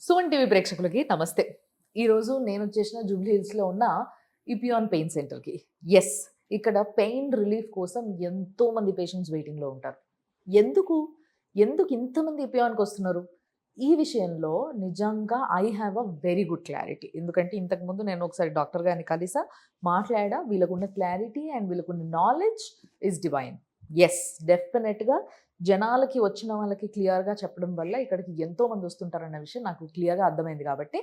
Suman TV ప్రేక్షకులకి నమస్తే. ఈరోజు నేను వచ్చేసిన జూబ్లీ హిల్స్లో ఉన్న ఇపియాన్ పెయిన్ సెంటర్కి. ఎస్, ఇక్కడ పెయిన్ రిలీఫ్ కోసం ఎంతోమంది పేషెంట్స్ వెయిటింగ్లో ఉంటారు. ఎందుకు ఎందుకు ఇంతమంది ఇపియాన్కి వస్తున్నారు? ఈ విషయంలో నిజంగా I have a very good clarity. ఎందుకంటే ఇంతకుముందు నేను ఒకసారి డాక్టర్ గారిని కలిసా, మాట్లాడా. వీళ్ళకున్న క్లారిటీ అండ్ వీళ్ళకున్న నాలెడ్జ్ ఈజ్ డివైన్. ఎస్, డెఫినెట్గా జనాలకి వచ్చిన వాళ్ళకి క్లియర్గా చెప్పడం వల్ల ఇక్కడికి ఎంతోమంది వస్తుంటారన్న విషయం నాకు క్లియర్గా అర్థమైంది. కాబట్టి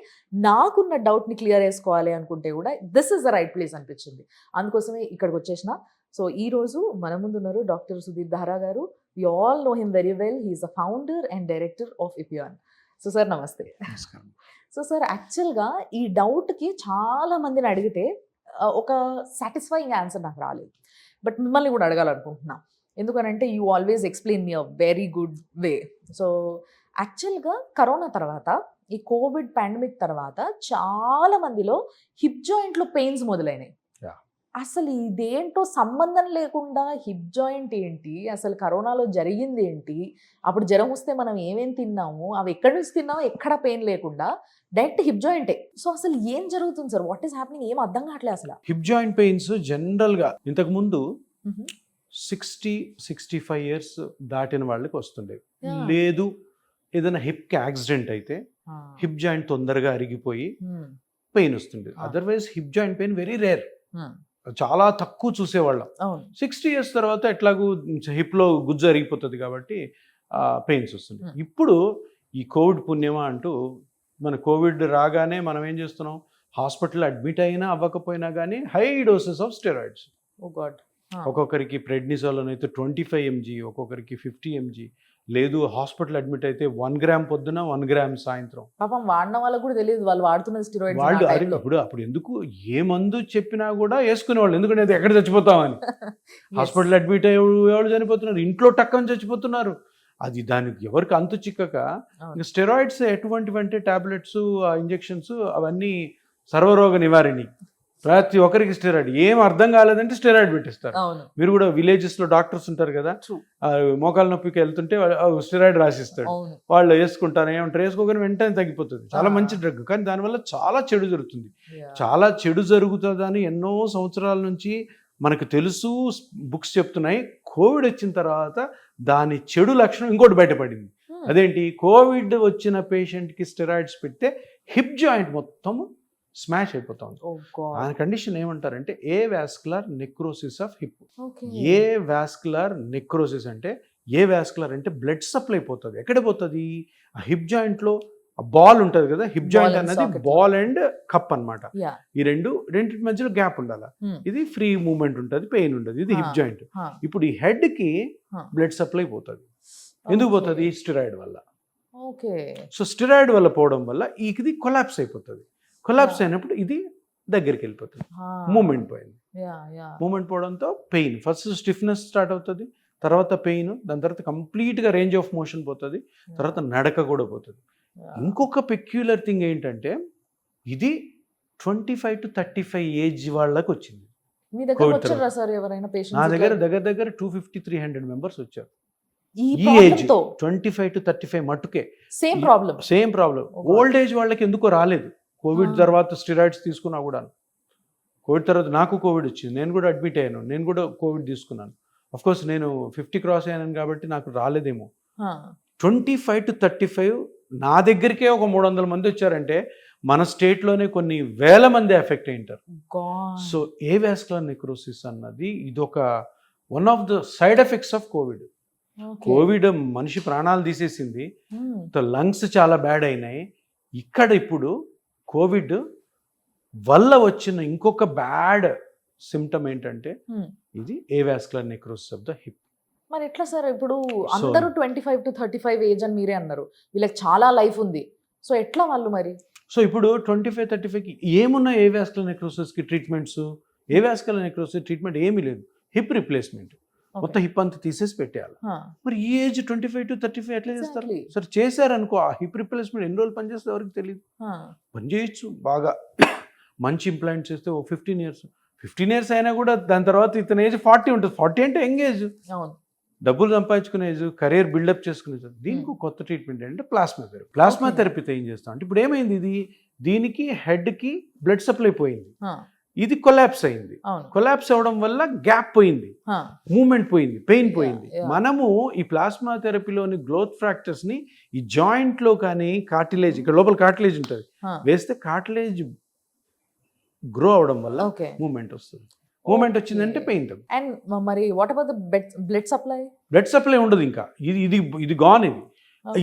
నాకున్న డౌట్ని క్లియర్ చేసుకోవాలి అనుకుంటే కూడా this is the right place అనిపించింది. అందుకోసమే ఇక్కడికి వచ్చేసిన. సో ఈరోజు మన ముందు ఉన్నారు doctor Sudhir Dara garu. We all know him very well. He's the founder and director of Epion. So sir నమస్తే. సో సార్, యాక్చువల్గా ఈ డౌట్కి చాలా మందిని అడిగితే ఒక సాటిస్ఫైయింగ్ ఆన్సర్ నాకు రాలేదు. బట్ మిమ్మల్ని కూడా అడగాలనుకుంటున్నా. ఎందుకనంటే you always explain me a very good way. So యాక్చువల్గా కరోనా తర్వాత, ఈ కోవిడ్ పాండమిక్ తర్వాత చాలా మందిలో హిప్ జాయింట్లో పెయిన్స్ మొదలైనాయి. అసలు ఇదేంటో సంబంధం లేకుండా హిప్ జాయింట్ ఏంటి, అసలు కరోనాలో జరిగింది ఏంటి, అప్పుడు జ్వరం వస్తే మనం ఏమేమి తిన్నాము, అవి ఎక్కడి నుంచి తిన్నామో ఎక్కడ పెయిన్ లేకుండా డైరెక్ట్ హిప్ జాయింటే. సో అసలు ఏం జరుగుతుంది సార్? What is happening? ఏం అర్థం కావట్లేదు అసలు. హిప్ జాయింట్ పెయిన్స్ జనరల్గా ఇంతకుముందు 60-65 ఇయర్స్ దాటిన వాళ్ళకి వస్తుండేవి. లేదు ఏదైనా హిప్కి యాక్సిడెంట్ అయితే హిప్ జాయింట్ తొందరగా అరిగిపోయి పెయిన్ వస్తుండేది. Otherwise hip joint pain very rare, చాలా తక్కువ చూసేవాళ్ళం. 60 ఇయర్స్ తర్వాత ఎట్లాగూ హిప్లో గుజ్జు అరిగిపోతుంది కాబట్టి పెయిన్స్ వస్తుంది. ఇప్పుడు ఈ కోవిడ్ పుణ్యమా అంటూ మన కోవిడ్ రాగానే మనం ఏం చేస్తున్నాం, హాస్పిటల్ అడ్మిట్ అయినా అవ్వకపోయినా కానీ హై డోసెస్ ఆఫ్ స్టెరాయిడ్స్. ఒక్కొక్కరికి ప్రెడ్నిసోల్ అయితే 25 mg, ఒక్కొక్కరికి 50 mg. లేదు హాస్పిటల్ అడ్మిట్ అయితే 1 గ్రామ్ పొద్దున 1 గ్రామ్ సాయంత్రం. పాపం వాడిన వాళ్ళకు కూడా తెలియదు వాళ్ళు వాడుతున్న స్టెరాయిడ్స్. వాళ్ళు అప్పుడు ఎందుకు ఏ మందు చెప్పినా కూడా వేసుకునేవాళ్ళు, ఎందుకంటే ఎక్కడ చచ్చిపోతామని. హాస్పిటల్ అడ్మిట్ అయ్యేవాళ్ళు చనిపోతున్నారు, ఇంట్లో టక్కని చచ్చిపోతున్నారు. అది దానికి ఎవరికి అంతు చిక్కక ఇంకా స్టెరాయిడ్స్ ఎటువంటివి అంటే టాబ్లెట్స్, ఇంజెక్షన్స్ అవన్నీ సర్వరోగ నివారణి. ప్రతి ఒక్కరికి స్టెరాయిడ్, ఏం అర్థం కాలేదంటే స్టెరాయిడ్ పెట్టిస్తారు. మీరు కూడా విలేజెస్ లో డాక్టర్స్ ఉంటారు కదా, మోకాల నొప్పికి వెళ్తుంటే స్టెరాయిడ్ రాసిస్తాడు, వాళ్ళు వేసుకుంటారు. ఏమంటారు, వేసుకోగానే వెంటనే తగ్గిపోతుంది. చాలా మంచి డ్రగ్, కానీ దానివల్ల చాలా చెడు జరుగుతుంది. చాలా చెడు జరుగుతుందని ఎన్నో సంవత్సరాల నుంచి మనకు తెలుసు, బుక్స్ చెప్తున్నాయి. కోవిడ్ వచ్చిన తర్వాత దాని చెడు లక్షణం ఇంకోటి బయటపడింది. అదేంటి, కోవిడ్ వచ్చిన పేషెంట్కి స్టెరాయిడ్స్ పెడితే హిప్ జాయింట్ మొత్తము స్మాష్ అయిపోతుంది. ఆ కండిషన్ ఏమంటారంటే avascular necrosis of hip. Avascular necrosis అంటే, ఏ వాస్కులర్ అంటే బ్లడ్ సప్లై పోతుంది. ఎక్కడ పోతుంది? ఆ హిప్ జాయింట్లో బాల్ ఉంటుంది కదా, హిప్ జాయింట్ అనేది బాల్ అండ్ కప్ అన్నమాట. ఈ రెండింటి మధ్యలో గ్యాప్ ఉండాలి. ఇది ఫ్రీ మూవ్మెంట్ ఉంటుంది, పెయిన్ ఉంటుంది. ఇది హిప్ జాయింట్. ఇప్పుడు ఈ హెడ్ కి బ్లడ్ సప్లై పోతుంది. ఎందుకు పోతుంది? స్టెరాయిడ్ వల్ల. సో స్టెరాయిడ్ వల్ల పోవడం వల్ల ఇది కొలాప్స్ అయిపోతుంది. కొలాప్స్ అయినప్పుడు ఇది దగ్గరికి వెళ్ళిపోతుంది. మూమెంట్ పోయింది. మూమెంట్ పోవడంతో పెయిన్, ఫస్ట్ స్టిఫ్నెస్ స్టార్ట్ అవుతుంది, తర్వాత పెయిన్, దాని తర్వాత కంప్లీట్గా రేంజ్ ఆఫ్ మోషన్ పోతుంది, తర్వాత నడక కూడా పోతుంది. ఇంకొక పెక్యులర్ థింగ్ ఏంటంటే, ఇది 25 to 35 ఏజ్ వాళ్ళకి వచ్చింది. నా దగ్గర దగ్గర 250-300 మెంబర్స్ వచ్చారు. ఈ ఏజ్ 25 to 35 మట్టుకే సేమ్ ప్రాబ్లం. ఓల్డ్ ఏజ్ వాళ్ళకి ఎందుకో రాలేదు. కోవిడ్ తర్వాత స్టెరాయిడ్స్ తీసుకున్నా కూడా, కోవిడ్ తర్వాత నాకు కోవిడ్ వచ్చింది, నేను కూడా అడ్మిట్ అయ్యాను, నేను కూడా కోవిడ్ తీసుకున్నాను. అఫ్కోర్స్ నేను 50 క్రాస్ అయ్యాను కాబట్టి నాకు రాలేదేమో. 25 to 35 నా దగ్గరికే ఒక 300 మంది వచ్చారంటే మన స్టేట్లోనే కొన్ని వేల మంది ఎఫెక్ట్ అయింటారు. సో ఏ వాస్కులర్ నెక్రోసిస్ అన్నది ఇదొక one of the side effects of Covid. Covid మనిషి ప్రాణాలు తీసేసింది, లంగ్స్ చాలా బ్యాడ్ అయినాయి. ఇక్కడ ఇప్పుడు కోవిడ్ వల్ల వచ్చిన ఇంకొక బ్యాడ్ సిమ్టమ్ ఏంటంటే ఇది avascular necrosis of the hip. మరి ఎట్లా సార్? ఇప్పుడు అందరూ 25 to 35 ఏజ్ అని మీరే అన్నారు, వీళ్ళకి చాలా లైఫ్ ఉంది. సో ఎట్లా వాళ్ళు మరి? సో ఇప్పుడు 25-35కి ఏమున్నా ఏ వాస్కులర్ నెక్రోసిస్కి ట్రీట్మెంట్స్? ఏ వాస్కులర్ నెక్రోసిస్ ట్రీట్మెంట్ ఏమీ లేదు, హిప్ రిప్లేస్మెంట్. మొత్తం హిప్ అంతా తీసేసి పెట్టేయాలి. మరి ఈ ఏజ్ 25 to 35 ఎట్లా చేస్తారు? సరే చేశారనుకో, ఆ హిప్ రిప్లేస్మెంట్ ఎన్ని రోజులు పనిచేస్తే ఎవరికి తెలియదు. పనిచేయచ్చు బాగా, మంచి ఇంప్లాంట్ చేస్తే ఓ 15 ఇయర్స్ అయినా కూడా దాని తర్వాత ఇతని ఏజ్ 40 ఉంటుంది. 40 అంటే యంగ్ ఏజ్. డబ్బులు సంపాదించుకునే ఏజ్, కెరీర్ బిల్డప్ చేసుకునే ఏజ్. దీనికి ఒక కొత్త ట్రీట్మెంట్ ఏంటంటే ప్లాస్మా థెరపీ. Plasma Okay. థెరపీతో ఏం చేస్తాం అంటే ఇప్పుడు ఏమైంది, దీనికి హెడ్కి బ్లడ్ సప్లై పోయింది, ఆ, ఇది కొలాప్స్ అయింది. అవును. కొలాప్స్ అవ్వడం వల్ల గ్యాప్ పోయింది, ఆ, మూమెంట్ పోయింది, పెయిన్ పోయింది. yeah. మనము ఈ ప్లాస్మా థెరపీలోని గ్రోత్ ఫ్రాక్చర్స్ ని ఈ జాయింట్ లో కానీ కార్టిలేజ్, ఇక్కడ లోపల కార్టిలేజ్ ఉంటుంది, ఆ, వేస్తే కార్టిలేజ్ గ్రో అవడం వల్ల ఓకే. మూమెంట్ వస్తుంది. మూమెంట్ వచ్చిందంటే పెయిన్ తగ్గు. అండ్ మరి what about the blood supply? Blood supply ఉండదు ఇంకా, ఇది గాన్.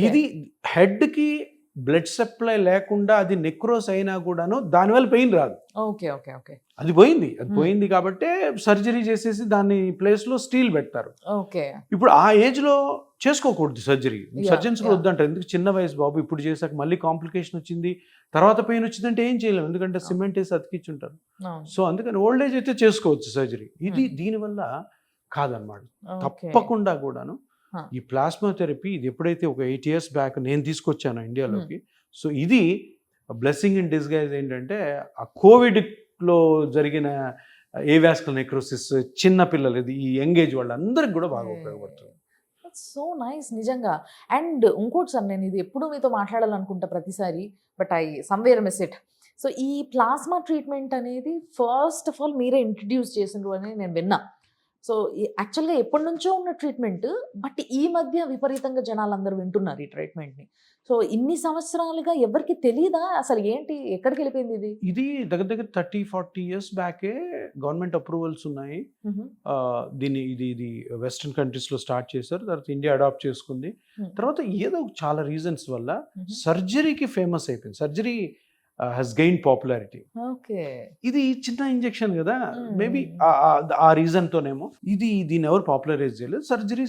ఇది హెడ్ కి బ్లడ్ సప్లై లేకుండా అది నెక్రోస్ అయినా కూడాను దానివల్ల పెయిన్ రాదు. ఓకే ఓకే ఓకే అది పోయింది కాబట్టి సర్జరీ చేసేసి దాని ప్లేస్ లో స్టీల్ పెడతారు. ఓకే. ఇప్పుడు ఆ ఏజ్ లో చేసుకోకూడదు సర్జరీ, Yeah, సర్జన్స్ కూడా yeah. వద్దంటారు. ఎందుకు, చిన్న వయసు బాబు, ఇప్పుడు చేసాక మళ్ళీ కాంప్లికేషన్ వచ్చింది, తర్వాత పెయిన్ వచ్చిందంటే ఏం చేయలేము, ఎందుకంటే సిమెంట్ వేసి అతికించుంటారు. అవును. సో అందుకని ఓల్డ్ ఏజ్ అయితే చేసుకోవచ్చు సర్జరీ. దీనివల్ల కాదనమాట. ఓకే. తప్పకుండా కూడాను Huh. ఈ ప్లాస్మా థెరపీ ఇది ఎప్పుడైతే ఒక 8 years బ్యాక్ నేను తీసుకొచ్చాను ఇండియాలోకి, సో ఇది బ్లెస్సింగ్ ఇన్ డిస్గైజ్. ఏంటంటే ఆ కోవిడ్లో జరిగిన ఏవాస్కులర్ నెక్రోసిస్, చిన్న పిల్లలు, ఇది ఈ యంగ్ ఏజ్ వాళ్ళందరికీ కూడా బాగా ఉపయోగపడుతుంది. సో నైస్ నిజంగా. అండ్ ఇంకోటి సార్, నేను ఇది ఎప్పుడు మీతో మాట్లాడాలనుకుంటా ప్రతిసారి, but I somewhere miss it. So ఈ ప్లాస్మా ట్రీట్మెంట్ అనేది ఫస్ట్ ఆఫ్ ఆల్ మీరే ఇంట్రడ్యూస్ చేసినారు అని నేను విన్నా. సో యాక్చువల్గా ఎప్పటి నుంచో ఉన్న ట్రీట్మెంట్, బట్ ఈ మధ్య విపరీతంగా జనాలు అందరూ వింటున్నారు ఈ ట్రీట్మెంట్ని. సో ఇన్ని సంవత్సరాలుగా ఎవరికి తెలియదా అసలు ఏంటి, ఎక్కడికి వెళ్ళిపోయింది ఇది? ఇది దగ్గర 30-40 years బ్యాకే గవర్నమెంట్ అప్రూవల్స్ ఉన్నాయి. ఇది వెస్ట్రన్ కంట్రీస్లో స్టార్ట్ చేశారు, తర్వాత ఇండియా అడాప్ట్ చేసుకుంది. తర్వాత ఏదో చాలా రీజన్స్ వల్ల సర్జరీకి ఫేమస్ అయిపోయింది. Surgery has gained popularity. Okay. ఇది చిన్న ఇంజెక్షన్ కదా, మేబీ ఆ రీజన్ తోనేమో దీన్ని ఎవరు పాపులరైజ్ చేయలేదు. సర్జరీ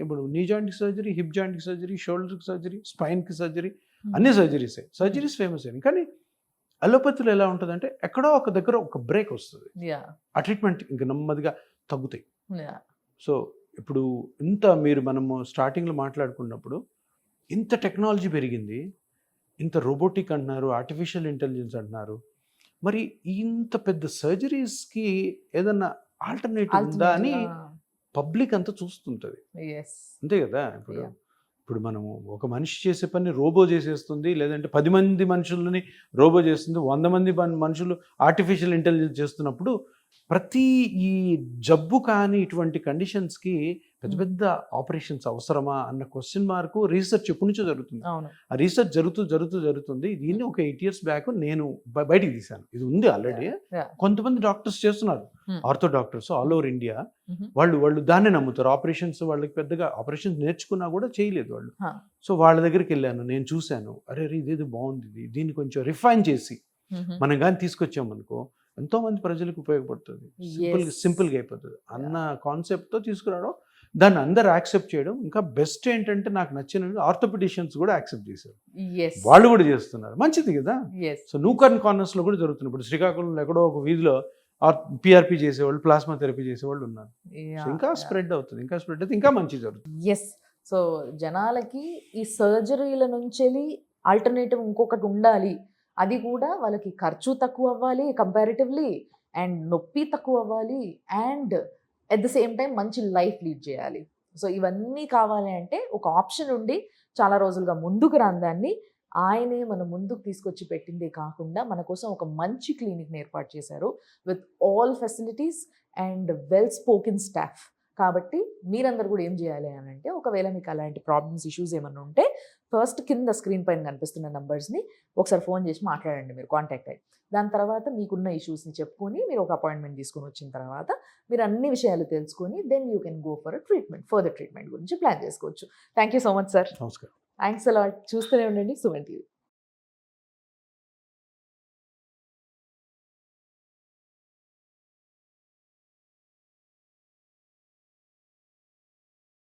ఇప్పుడు నీ జాయింట్ కి సర్జరీ, హిప్ జాయింట్ కి సర్జరీ, షోల్డర్ కి సర్జరీ, స్పైన్ కి సర్జరీ, అన్ని సర్జరీస్ ఫేమస్ అయింది. కానీ అలోపతిలో ఎలా ఉంటుందంటే ఎక్కడో ఒక దగ్గర ఒక బ్రేక్ వస్తుంది, ఆ ట్రీట్మెంట్ ఇంకా నెమ్మదిగా తగ్గుతాయి. సో ఇప్పుడు మనము స్టార్టింగ్లో మాట్లాడుకున్నప్పుడు ఇంత టెక్నాలజీ పెరిగింది, ఇంత రోబోటిక్ అంటున్నారు, ఆర్టిఫిషియల్ ఇంటెలిజెన్స్ అంటున్నారు, మరి ఇంత పెద్ద సర్జరీస్కి ఏదన్నా ఆల్టర్నేటివ్ ఉందా అని పబ్లిక్ అంతా చూస్తుంటుంది. అంతే కదా. ఇప్పుడు మనము ఒక మనిషి చేసే పని రోబో చేసేస్తుంది, లేదంటే 10 మంది మనుషులని రోబో చేస్తుంది, 100 మంది మనుషులు ఆర్టిఫిషియల్ ఇంటెలిజెన్స్ చేస్తున్నప్పుడు ప్రతి ఈ జబ్బు కానీ ఇటువంటి కండిషన్స్కి పెద్ద పెద్ద ఆపరేషన్స్ అవసరమా అన్న క్వశ్చన్ మార్క్ రీసెర్చ్ ఎప్పటి నుంచో జరుగుతుంది. ఆ రీసెర్చ్ జరుగుతుంది. దీన్ని ఒక 8 years బ్యాక్ నేను బయటికి తీశాను. ఇది ఉంది ఆల్రెడీ, కొంతమంది డాక్టర్స్ చేస్తున్నారు, ortho doctors all over India. వాళ్ళు దాన్నే నమ్ముతారు. ఆపరేషన్స్ వాళ్ళకి పెద్దగా ఆపరేషన్స్ నేర్చుకున్నా కూడా చేయలేదు వాళ్ళు. సో వాళ్ళ దగ్గరికి వెళ్ళాను, నేను చూశాను, అరే ఇదేదో బాగుంది, దీన్ని కొంచెం రిఫైన్ చేసి మనం కానీ తీసుకొచ్చామనుకో ఎంతో మంది ప్రజలకు ఉపయోగపడుతుంది, సింపుల్గా అయిపోతుంది అన్న కాన్సెప్ట్తో తీసుకురావడం, దాన్ని అందరు యాక్సెప్ట్ చేయడం. ఇంకా బెస్ట్ ఏంటంటే నాకు నచ్చిన ఆర్థోపెడిషియన్స్ కూడా యాక్సెప్ట్ చేశారు, వాళ్ళు కూడా చేస్తున్నారు, మంచిది కదా. సో నూకర్న్ కార్నర్స్లో కూడా జరుగుతుంది. ఇప్పుడు శ్రీకాకుళంలో ఎక్కడో ఒక వీధిలో పిఆర్పి చేసేవాళ్ళు, ప్లాస్మా థెరపీ చేసేవాళ్ళు ఉన్నారు. ఇంకా స్ప్రెడ్ అవుతుంది, ఇంకా మంచి జరుగుతుంది. ఎస్. సో జనాలకి ఈ సర్జరీల నుంచి ఆల్టర్నేటివ్ ఇంకొకటి ఉండాలి, అది కూడా వాళ్ళకి ఖర్చు తక్కువ అవ్వాలి కంపారిటివ్లీ, అండ్ నొప్పి తక్కువ అవ్వాలి, and at the same time మంచి లైఫ్ లీడ్ చేయాలి. సో ఇవన్నీ కావాలి అంటే ఒక ఆప్షన్ ఉండి చాలా రోజులుగా ముందుకు రాని దాన్ని ఆయనే మన ముందుకు తీసుకొచ్చి పెట్టిందే కాకుండా మన కోసం ఒక మంచి క్లినిక్ని ఏర్పాటు చేశారు with all facilities and well spoken staff. కాబట్టి మీరందరూ కూడా ఏం చేయాలి అని అంటే, ఒకవేళ మీకు అలాంటి ప్రాబ్లమ్స్, ఇష్యూస్ ఏమన్నా ఉంటే ఫస్ట్ కింద స్క్రీన్ పైన కనిపిస్తున్న నంబర్స్ని ఒకసారి ఫోన్ చేసి మాట్లాడండి, మీరు కాంటాక్ట్ అయ్యి. దాని తర్వాత మీకున్న ఇష్యూస్ని చెప్పుకొని మీరు ఒక అపాయింట్మెంట్ తీసుకొని వచ్చిన తర్వాత మీరు అన్ని విషయాలు తెలుసుకొని then you can go for further treatment గురించి ప్లాన్ చేసుకోవచ్చు. Thank you so much sir. నమస్కారం. Thanks a lot. చూస్తూనే ఉండండి సుమన్ టీవీ.